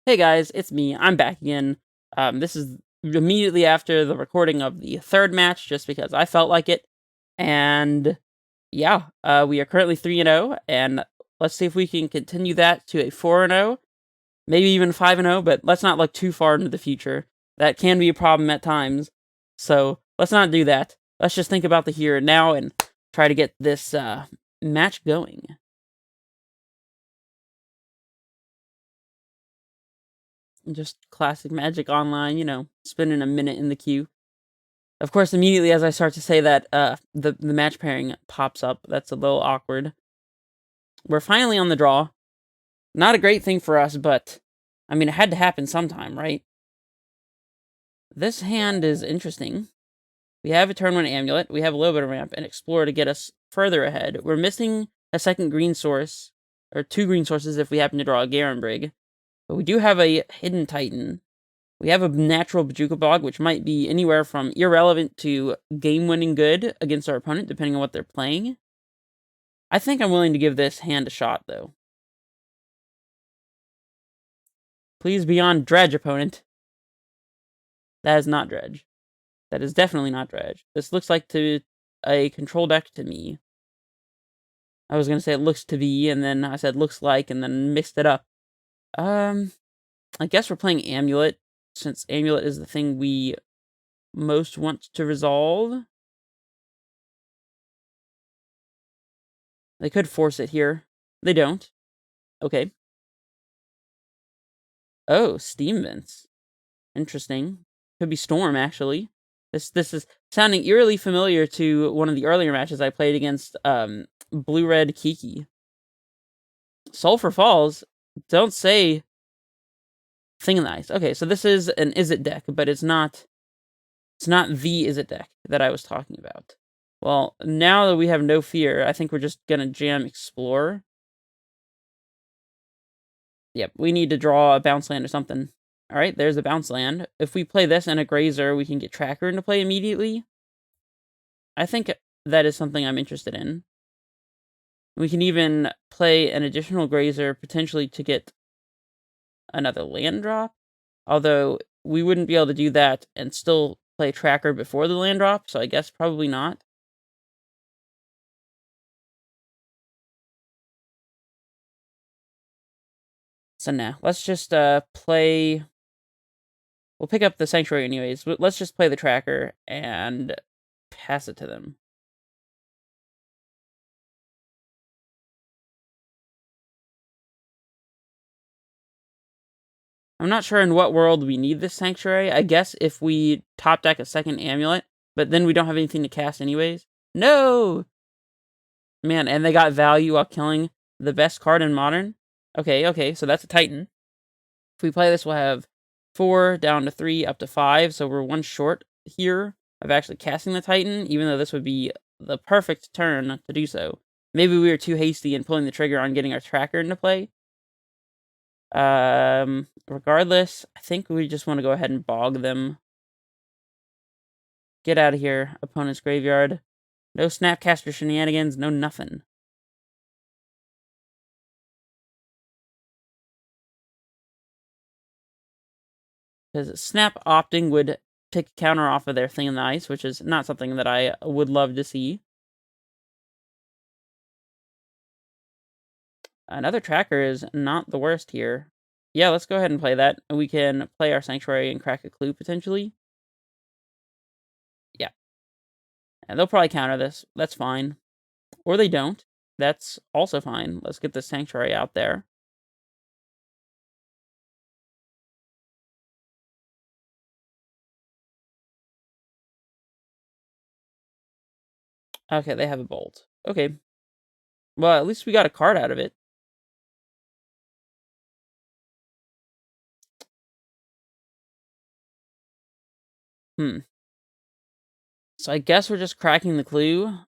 Hey guys, it's me. I'm back again. This is immediately after the recording of the third match, just because I felt like it. And yeah, we are currently 3-0, and let's see if we can continue that to a 4-0, maybe even 5-0. But let's not look too far into the future. That can be a problem at times. So let's not do that. Let's just think about the here and now and try to get this match going. Just classic Magic Online, spending a minute in the queue. Of course, immediately as I start to say that, the match pairing pops up. That's a little awkward. We're finally on the draw. Not a great thing for us, but, I mean, it had to happen sometime, right? This hand is interesting. We have a turn 1 Amulet, we have a little bit of ramp, and Explore to get us further ahead. We're missing a second green source, or 2 green sources if we happen to draw a Garen Brig. But we do have a Hidden Titan. We have a natural Bajuka Bog, which might be anywhere from irrelevant to game-winning good against our opponent, depending on what they're playing. I think I'm willing to give this hand a shot, though. Please be on Dredge, opponent. That is not Dredge. That is definitely not Dredge. This looks like a control deck to me. I was going to say it looks to be, and then I said looks like, and then mixed it up. I guess we're playing Amulet, since Amulet is the thing we most want to resolve. They could force it here. They don't. Okay. Oh, Steam Vents. Interesting. Could be Storm, actually. This is sounding eerily familiar to one of the earlier matches I played against Blue-Red Kiki. Sulphur Falls? Don't say Thing in the Ice. Okay, so this is an Izzet deck, but it's not the Izzet deck that I was talking about. Well, now that we have no fear, I think we're just gonna jam Explore. Yep, we need to draw a bounce land or something. Alright, there's a bounce land. If we play this and a Grazer, we can get Tracker into play immediately. I think that is something I'm interested in. We can even play an additional Grazer, potentially to get another land drop. Although, we wouldn't be able to do that and still play Tracker before the land drop, so I guess probably not. So now, let's just play... We'll pick up the Sanctuary anyways, but let's just play the Tracker and pass it to them. I'm not sure in what world we need this Sanctuary. I guess if we top deck a second Amulet, but then we don't have anything to cast anyways. No! Man, and they got value while killing the best card in Modern? Okay, so that's a Titan. If we play this, we'll have 4 down to 3, up to 5, so we're 1 short here of actually casting the Titan, even though this would be the perfect turn to do so. Maybe we were too hasty in pulling the trigger on getting our Tracker into play. Regardless, I think we just want to go ahead and bog them. Get out of here, opponent's graveyard. No Snapcaster shenanigans, no nothing. Because Snap opting would take a counter off of their Thing in the Ice, which is not something that I would love to see. Another Tracker is not the worst here. Yeah, let's go ahead and play that. We can play our Sanctuary and crack a clue, potentially. Yeah. And they'll probably counter this. That's fine. Or they don't. That's also fine. Let's get the Sanctuary out there. Okay, they have a Bolt. Okay. Well, at least we got a card out of it. So I guess we're just cracking the clue.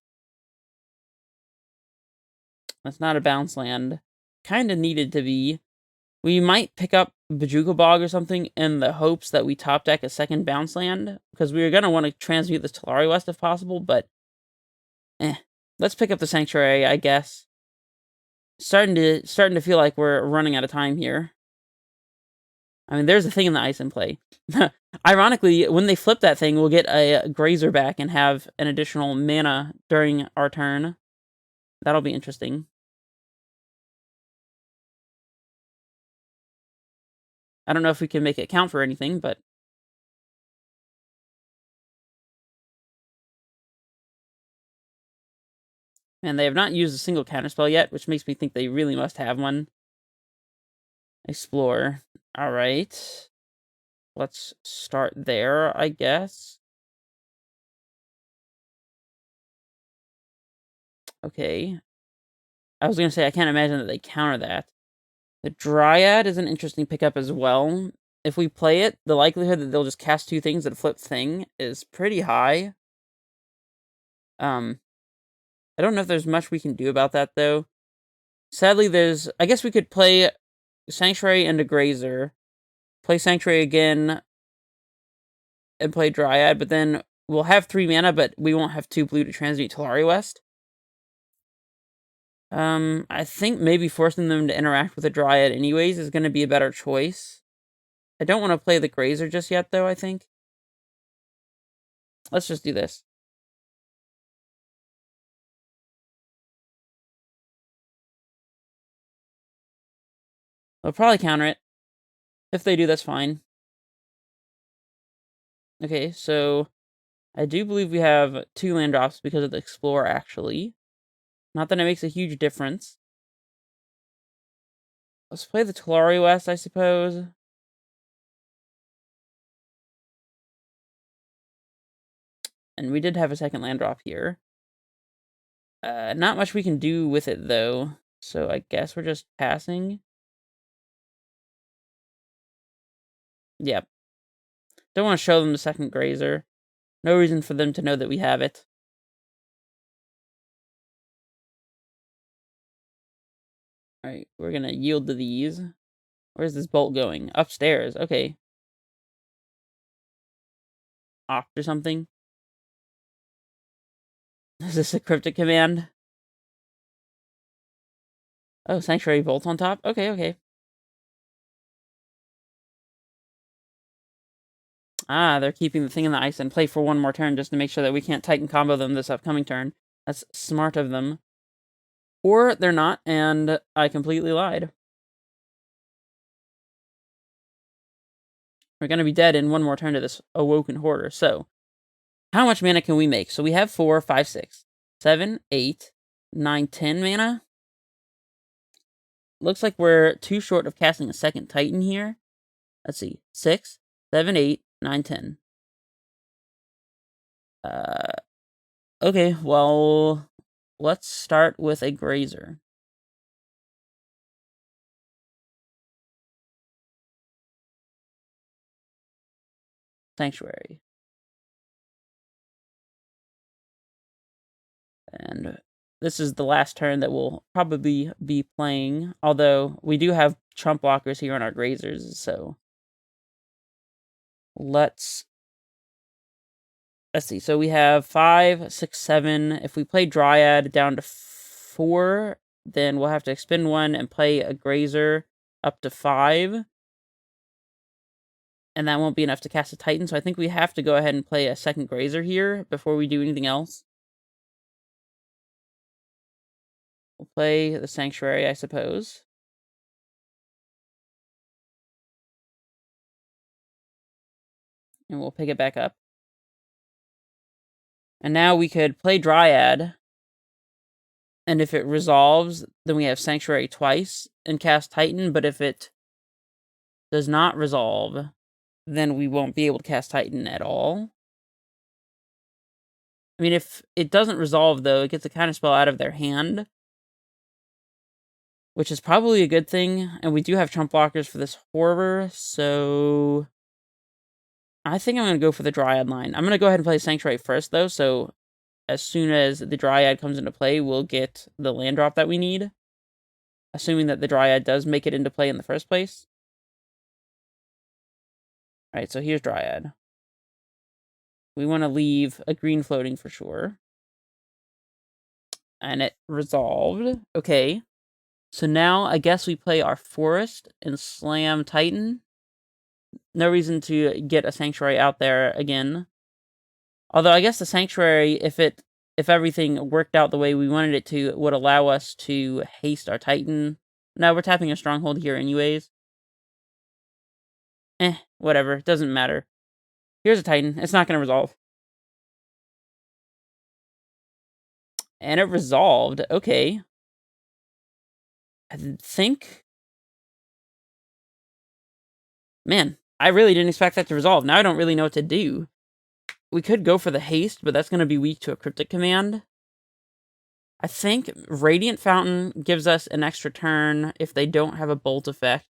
That's not a bounce land. Kinda needed to be. We might pick up Bajuka Bog or something in the hopes that we top deck a second bounce land, because we were gonna want to transmute this Talari West if possible, but let's pick up the Sanctuary, I guess. Starting to feel like we're running out of time here. I mean, there's a thing in the ice in play. Ironically, when they flip that thing, we'll get a Grazer back and have an additional mana during our turn. That'll be interesting. I don't know if we can make it count for anything, but... And they have not used a single counterspell yet, which makes me think they really must have one. Explore. Alright. Let's start there, I guess. Okay. I was going to say, I can't imagine that they counter that. The Dryad is an interesting pickup as well. If we play it, the likelihood that they'll just cast 2 things that flip thing is pretty high. I don't know if there's much we can do about that, though. Sadly, I guess we could play Sanctuary and a Grazer. Play Sanctuary again. And play Dryad, but then we'll have 3 mana, but we won't have 2 blue to transmute Talari West. I think maybe forcing them to interact with a Dryad anyways is going to be a better choice. I don't want to play the Grazer just yet, though, I think. Let's just do this. They'll probably counter it. If they do, that's fine. Okay, so I do believe we have 2 land drops because of the Explorer, actually. Not that it makes a huge difference. Let's play the Talari West, I suppose. And we did have a second land drop here. Not much we can do with it, though. So I guess we're just passing. Yep. Don't want to show them the second Grazer. No reason for them to know that we have it. Alright, we're gonna yield to these. Where's this bolt going? Upstairs. Okay. Opt or something. Is this a cryptic command? Oh, Sanctuary Bolt on top? Okay, okay. Ah, they're keeping the thing in the ice and play for 1 more turn just to make sure that we can't Titan combo them this upcoming turn. That's smart of them. Or they're not, and I completely lied. We're going to be dead in 1 more turn to this Awoken Hoarder. So, how much mana can we make? So we have 4, 5, 6, 7, 8, 9, 10 mana. Looks like we're too short of casting a second Titan here. Let's see. 6, 7, 8, 9, 10. Okay, well, let's start with a Grazer. Sanctuary. And this is the last turn that we'll probably be playing. Although, we do have Trump blockers here on our Grazers, so... Let's see. So we have 5, 6, 7. If we play Dryad down to 4, then we'll have to expend 1 and play a Grazer up to 5. And that won't be enough to cast a Titan, so I think we have to go ahead and play a second Grazer here before we do anything else. We'll play the Sanctuary, I suppose. And we'll pick it back up. And now we could play Dryad. And if it resolves, then we have Sanctuary twice and cast Titan. But if it does not resolve, then we won't be able to cast Titan at all. I mean, if it doesn't resolve, though, it gets a counterspell out of their hand. Which is probably a good thing. And we do have Trump blockers for this Horror, so... I think I'm going to go for the Dryad line. I'm going to go ahead and play Sanctuary first, though, so as soon as the Dryad comes into play, we'll get the land drop that we need. Assuming that the Dryad does make it into play in the first place. Alright, so here's Dryad. We want to leave a green floating for sure. And it resolved. Okay. So now, I guess we play our Forest and slam Titan. No reason to get a Sanctuary out there again. Although I guess the Sanctuary, if everything worked out the way we wanted it to, would allow us to haste our Titan. No, we're tapping a Stronghold here anyways. Whatever. Doesn't matter. Here's a Titan. It's not going to resolve. And it resolved. Okay. I think... Man, I really didn't expect that to resolve. Now I don't really know what to do. We could go for the haste, but that's going to be weak to a cryptic command. I think Radiant Fountain gives us an extra turn if they don't have a bolt effect.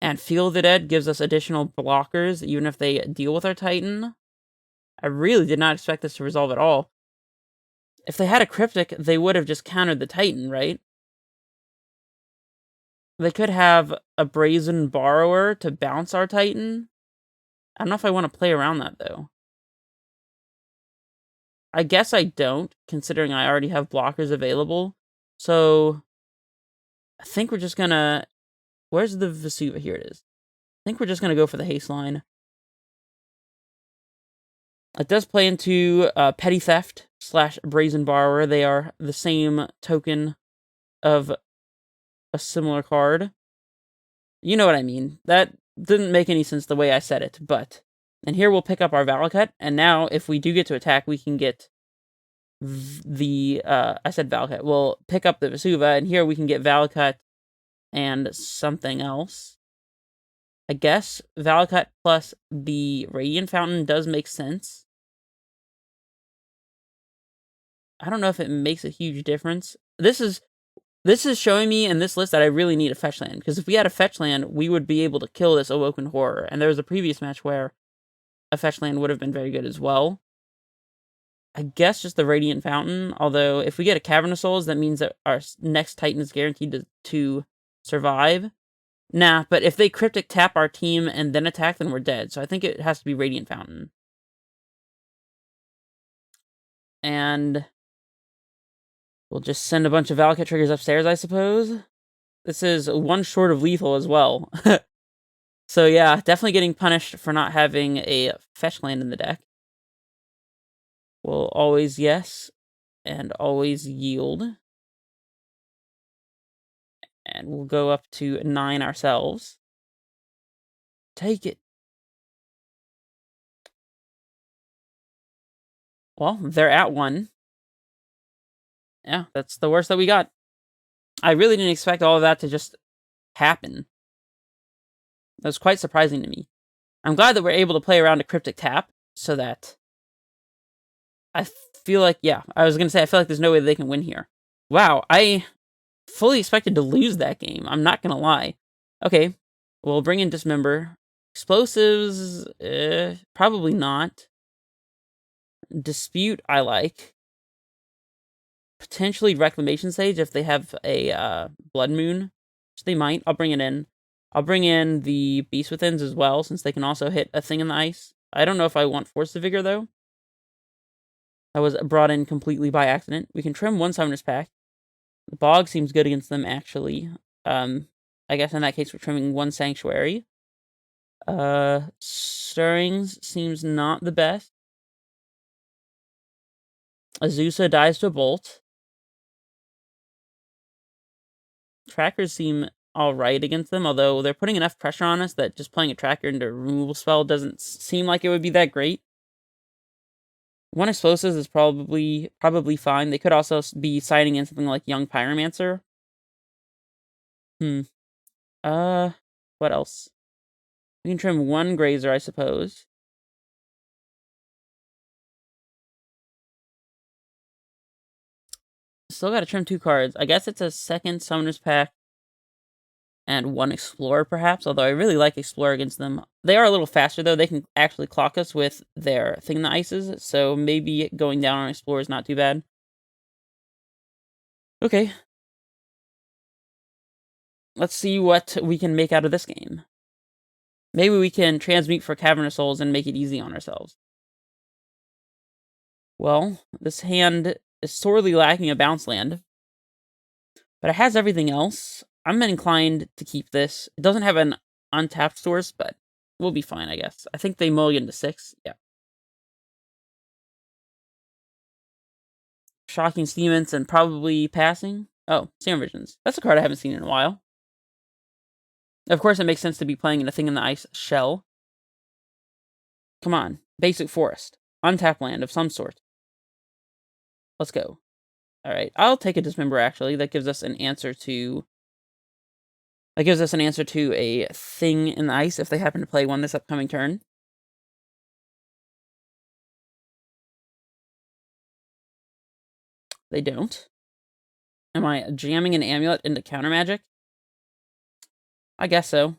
And Feel the Dead gives us additional blockers, even if they deal with our Titan. I really did not expect this to resolve at all. If they had a cryptic, they would have just countered the Titan, right? They could have a Brazen Borrower to bounce our Titan. I don't know if I want to play around that, though. I guess I don't, considering I already have blockers available. So, I think we're just gonna... Where's the Vesuva? Here it is. I think we're just gonna go for the haste line. It does play into Petty Theft / Brazen Borrower. They are the same token of a similar card. You know what I mean. That didn't make any sense the way I said it, but... And here we'll pick up our Valakut, and now if we do get to attack, we can get the... I said Valakut. We'll pick up the Vesuva, and here we can get Valakut and something else. I guess Valakut plus the Radiant Fountain does make sense. I don't know if it makes a huge difference. This is showing me in this list that I really need a fetch land, because if we had a fetch land, we would be able to kill this Awoken Horror, and there was a previous match where a fetch land would have been very good as well. I guess just the Radiant Fountain, although if we get a Cavern of Souls, that means that our next Titan is guaranteed to survive. Nah, but if they Cryptic tap our team and then attack, then we're dead, so I think it has to be Radiant Fountain. And... we'll just send a bunch of Valakut triggers upstairs, I suppose. This is one short of lethal as well. So yeah, definitely getting punished for not having a fetch land in the deck. We'll always yes, and always yield. And we'll go up to 9 ourselves. Take it. Well, they're at 1. Yeah, that's the worst that we got. I really didn't expect all of that to just happen. That was quite surprising to me. I'm glad that we're able to play around a Cryptic tap, so that... I feel like, yeah, I was going to say, I feel like there's no way they can win here. Wow, I fully expected to lose that game. I'm not going to lie. Okay, we'll bring in Dismember. Explosives, probably not. Dispute, I like. Potentially Reclamation Sage if they have a Blood Moon, which they might. I'll bring it in. I'll bring in the Beast Withins as well, since they can also hit a thing in the ice. I don't know if I want Force of Vigor, though. I was brought in completely by accident. We can trim 1 Summoner's Pact. The Bog seems good against them, actually. I guess in that case we're trimming 1 Sanctuary. Stirrings seems not the best. Azusa dies to a Bolt. Trackers seem alright against them, although they're putting enough pressure on us that just playing a tracker into a removal spell doesn't seem like it would be that great. 1 Explosives is probably fine. They could also be siding in something like Young Pyromancer. What else? We can trim 1 Grazer, I suppose. Still gotta trim 2 cards. I guess it's a 2nd Summoner's Pact and 1 Explorer, perhaps, although I really like Explorer against them. They are a little faster, though. They can actually clock us with their Thing in the Ices, so maybe going down on Explorer is not too bad. Okay. Let's see what we can make out of this game. Maybe we can transmute for Cavern of Souls and make it easy on ourselves. Well, this hand is sorely lacking a bounce land, but it has everything else. I'm inclined to keep this. It doesn't have an untapped source, but we'll be fine, I guess. I think they mulligan to 6. Yeah. Shocking Steaments and probably passing. Oh, Serum Visions. That's a card I haven't seen in a while. Of course, it makes sense to be playing in a Thing in the Ice shell. Come on. Basic Forest. Untapped land of some sort. Let's go. Alright, I'll take a Dismember, actually. That gives us an answer to... That gives us an answer to a Thing in the Ice if they happen to play one this upcoming turn. They don't. Am I jamming an Amulet into counter magic? I guess so.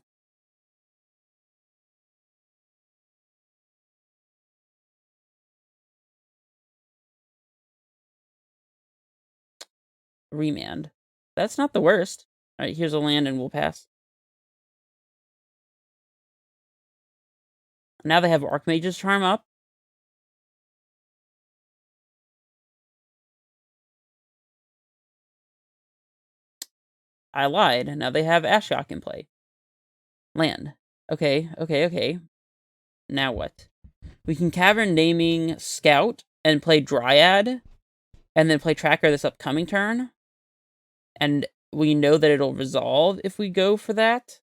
Remand. That's not the worst. Alright, here's a land and we'll pass. Now they have Archmage's Charm up. I lied. Now they have Ashiok in play. Land. Okay. Now what? We can Cavern Naming Scout and play Dryad, and then play Tracker this upcoming turn. And we know that it'll resolve if we go for that.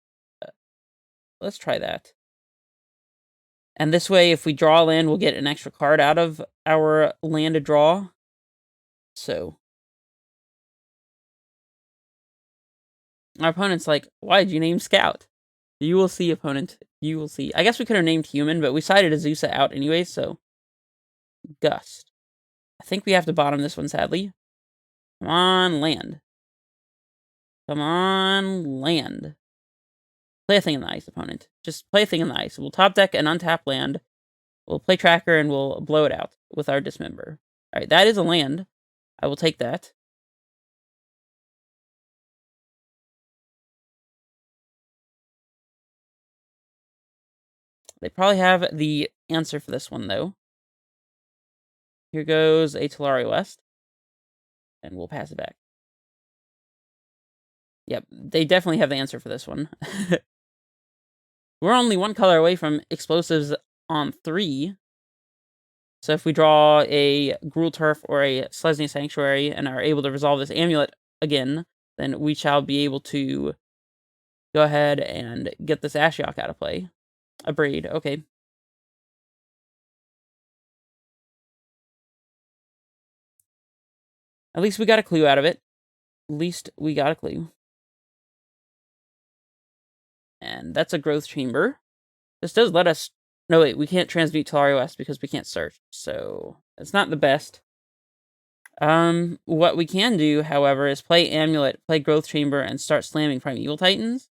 Let's try that. And this way, if we draw land, we'll get an extra card out of our land to draw. So... Our opponent's like, why did you name Scout? You will see, opponent. You will see. I guess we could have named Human, but we sided Azusa out anyway, so... Gust. I think we have to bottom this one, sadly. Come on, land. Come on, land. Play a Thing in the Ice, opponent. Just play a Thing in the Ice. We'll top deck an untapped land. We'll play Tracker, and we'll blow it out with our Dismember. Alright, that is a land. I will take that. They probably have the answer for this one, though. Here goes a Talari West. And we'll pass it back. Yep, they definitely have the answer for this one. We're only one color away from explosives on 3. So if we draw a Gruul Turf or a Selesnya Sanctuary and are able to resolve this Amulet again, then we shall be able to go ahead and get this Ashiok out of play. A Braid, okay. At least we got a clue out of it. At least we got a clue. And that's a Growth Chamber. This does let us... No, wait, we can't transmute Talari West because we can't search. So, it's not the best. What we can do, however, is play Amulet, play Growth Chamber, and start slamming Primeval Titans.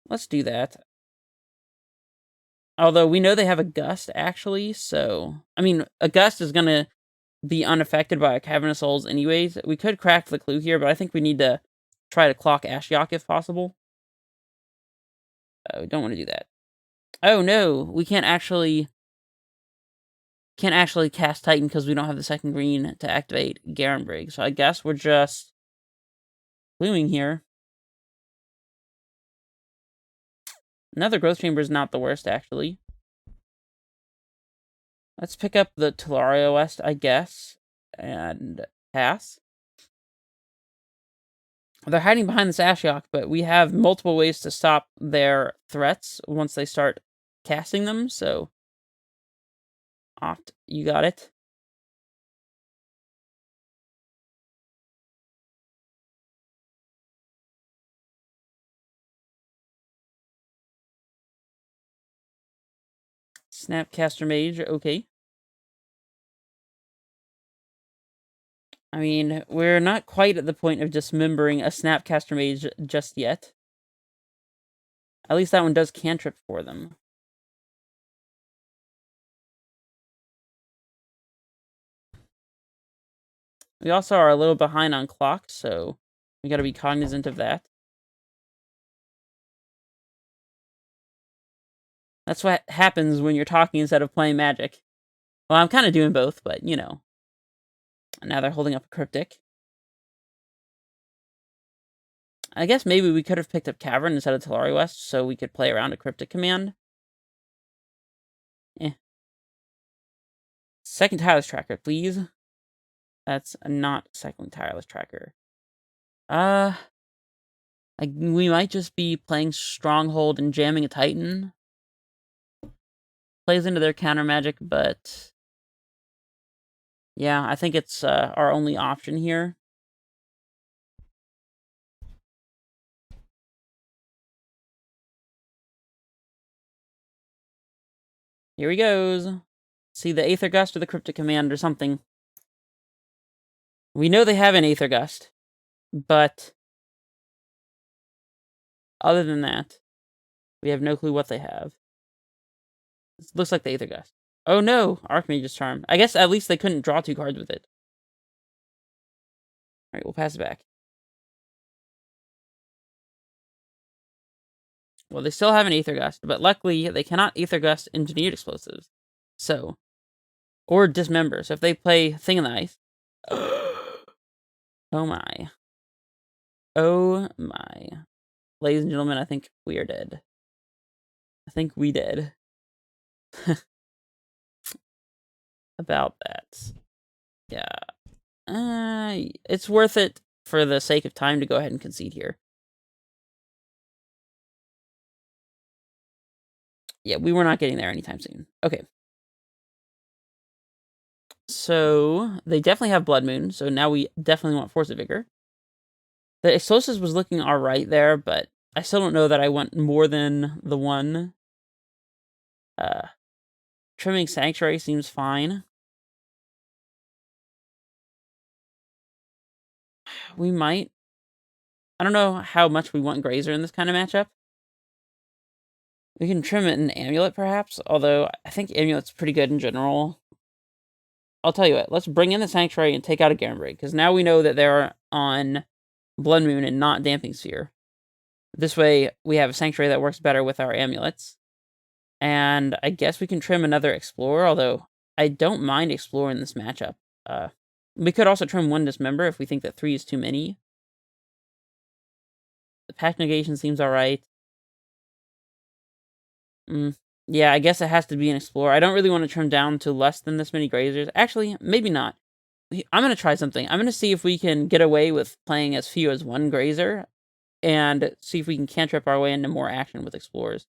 Let's do that. Although, we know they have a Gust, actually, so... I mean, a Gust is gonna be unaffected by a Cavernous Souls anyways. We could crack the clue here, but I think we need to try to clock Ashiok if possible. We don't want to do that. Oh no, we can't actually cast Titan because we don't have the second green to activate Garenbrig. So I guess we're just gluing here. Another Growth Chamber is not the worst, actually. Let's pick up the Talaria West, I guess, and pass. They're hiding behind this Ashiok, but we have multiple ways to stop their threats once they start casting them, so... Opt, you got it. Snapcaster Mage, okay. I mean, we're not quite at the point of dismembering a Snapcaster Mage just yet. At least that one does cantrip for them. We also are a little behind on clock, so we gotta be cognizant of that. That's what happens when you're talking instead of playing Magic. Well, I'm kind of doing both, but, you know. Now they're holding up a Cryptic. I guess maybe we could have picked up Cavern instead of Talari West, so we could play around a Cryptic command. Eh. Second Tireless Tracker, please. That's not second Tireless Tracker. We might just be playing Stronghold and jamming a Titan. Plays into their counter magic, but yeah, I think it's our only option here. Here he goes. See the Aether Gust or the Cryptic Command or something. We know they have an Aether Gust, but other than that, we have no clue what they have. It looks like the Aether Gust. Oh no, Archmage's Charm. I guess at least they couldn't draw 2 cards with it. Alright, we'll pass it back. Well, they still have an Aether Gust, but luckily they cannot Aether Gust Engineered Explosives. So, or Dismember. So if they play Thing in the Ice. Oh my. Oh my. Ladies and gentlemen, I think we are dead. I think we did. About that. Yeah. It's worth it for the sake of time to go ahead and concede here. Yeah, we were not getting there anytime soon. Okay. So, they definitely have Blood Moon, so now we definitely want Force of Vigor. The Explosives was looking alright there, but I still don't know that I want more than the one. Trimming Sanctuary seems fine. We might. I don't know how much we want Grazer in this kind of matchup. We can trim it in Amulet, perhaps, although I think Amulet's pretty good in general. I'll tell you what, let's bring in the Sanctuary and take out a Garenbrig, because now we know that they're on Blood Moon and not Damping Sphere. This way, we have a Sanctuary that works better with our Amulets. And I guess we can trim another Explorer, although I don't mind Explorer in this matchup. We could also trim 1 Dismember if we think that 3 is too many. The Pact Negation seems alright. Yeah, I guess it has to be an Explorer. I don't really want to trim down to less than this many Grazers. Actually, maybe not. I'm going to try something. I'm going to see if we can get away with playing as few as 1 Grazer, and see if we can cantrip our way into more action with Explorers.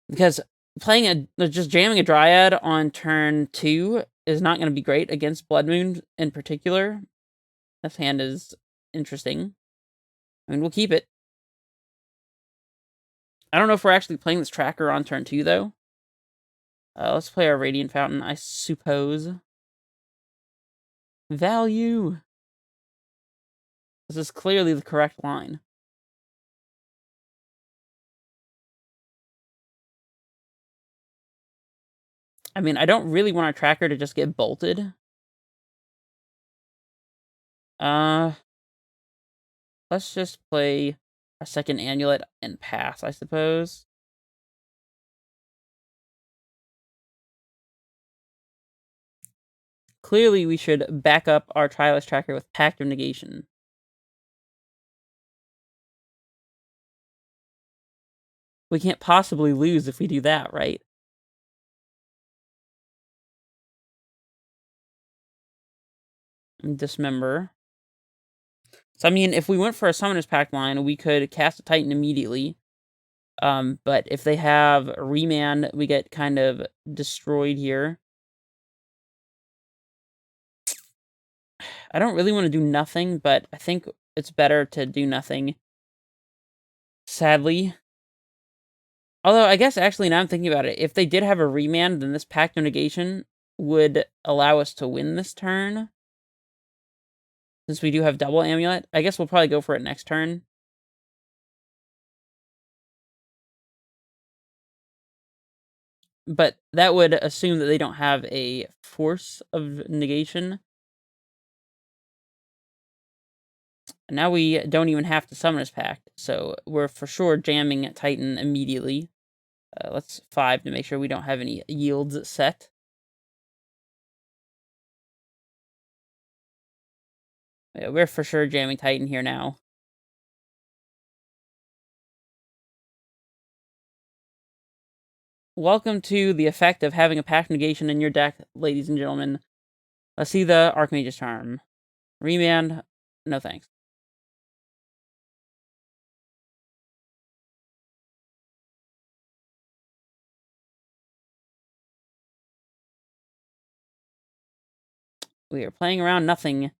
Because playing just jamming a Dryad on turn 2 is not going to be great against Blood Moon in particular. This hand is interesting. I mean, we'll keep it. I don't know if we're actually playing this tracker on turn 2, though. Let's play our Radiant Fountain, I suppose. Value! This is clearly the correct line. I mean, I don't really want our tracker to just get bolted. Let's just play a second Amulet and pass, I suppose. Clearly, we should back up our Tireless Tracker with Pact of Negation. We can't possibly lose if we do that, right? Dismember. So, I mean, if we went for a Summoner's Pact line, we could cast a Titan immediately. But if they have a Remand, we get kind of destroyed here. I don't really want to do nothing, but I think it's better to do nothing. Sadly. Although, I guess, actually, now I'm thinking about it, if they did have a Remand, then this Pact of Negation would allow us to win this turn. Since we do have double Amulet. I guess we'll probably go for it next turn. But that would assume that they don't have a Force of Negation. Now we don't even have to Summoner's Pact, so we're for sure jamming Titan immediately. Let's 5 to make sure we don't have any yields set. Yeah, we're for sure jamming Titan here now. welcome to the effect of having a pact negation in your deck, ladies and gentlemen. Let's see the Archmage's Charm. Remand, no thanks. We are playing around nothing.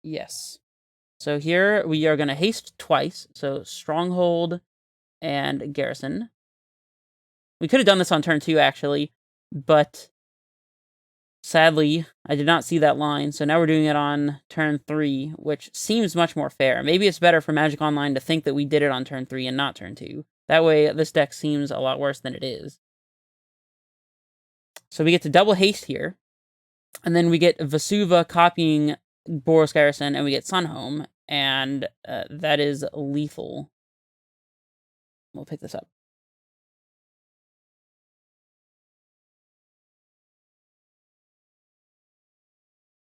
Yes. So here we are going to haste twice. So Stronghold and Garrison. We could have done this on turn 2, actually, but sadly, I did not see that line, so now we're doing it on turn 3, which seems much more fair. Maybe it's better for Magic Online to think that we did it on turn 3 and not turn 2. That way, this deck seems a lot worse than it is. So we get to double haste here, and then we get Vesuva copying Boros Garrison, and we get Sunhome, and that is lethal. We'll pick this up.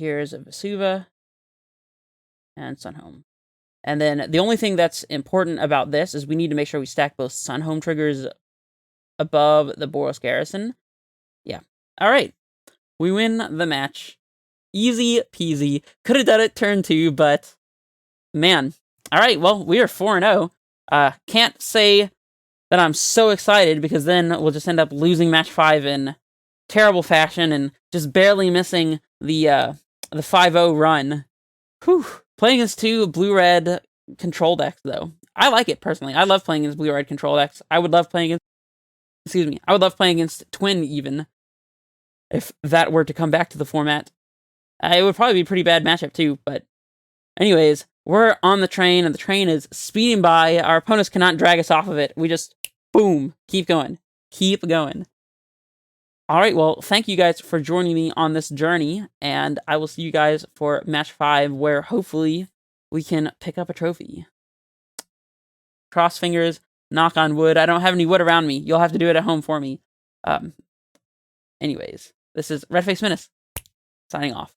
Here's a Vesuva and Sunhome. And then the only thing that's important about this is we need to make sure we stack both Sunhome triggers above the Boros Garrison. Yeah. All right. We win the match. Easy peasy. Could have done it turn 2, but man. All right. Well, we are 4-0. Can't say that I'm so excited because then we'll just end up losing match 5 in terrible fashion and just barely missing the 5-0 run. Whew. Playing against 2 blue-red control decks, though. I like it, personally. I love playing against blue-red control decks. I would love playing against... Excuse me. I would love playing against Twin, even. If that were to come back to the format. It would probably be a pretty bad matchup, too, but... Anyways, we're on the train, and the train is speeding by. Our opponents cannot drag us off of it. We just... Boom. Keep going. Keep going. Alright, well, thank you guys for joining me on this journey, and I will see you guys for match 5, where hopefully we can pick up a trophy. Cross fingers, knock on wood. I don't have any wood around me. You'll have to do it at home for me. Anyways, this is Redface Menace, signing off.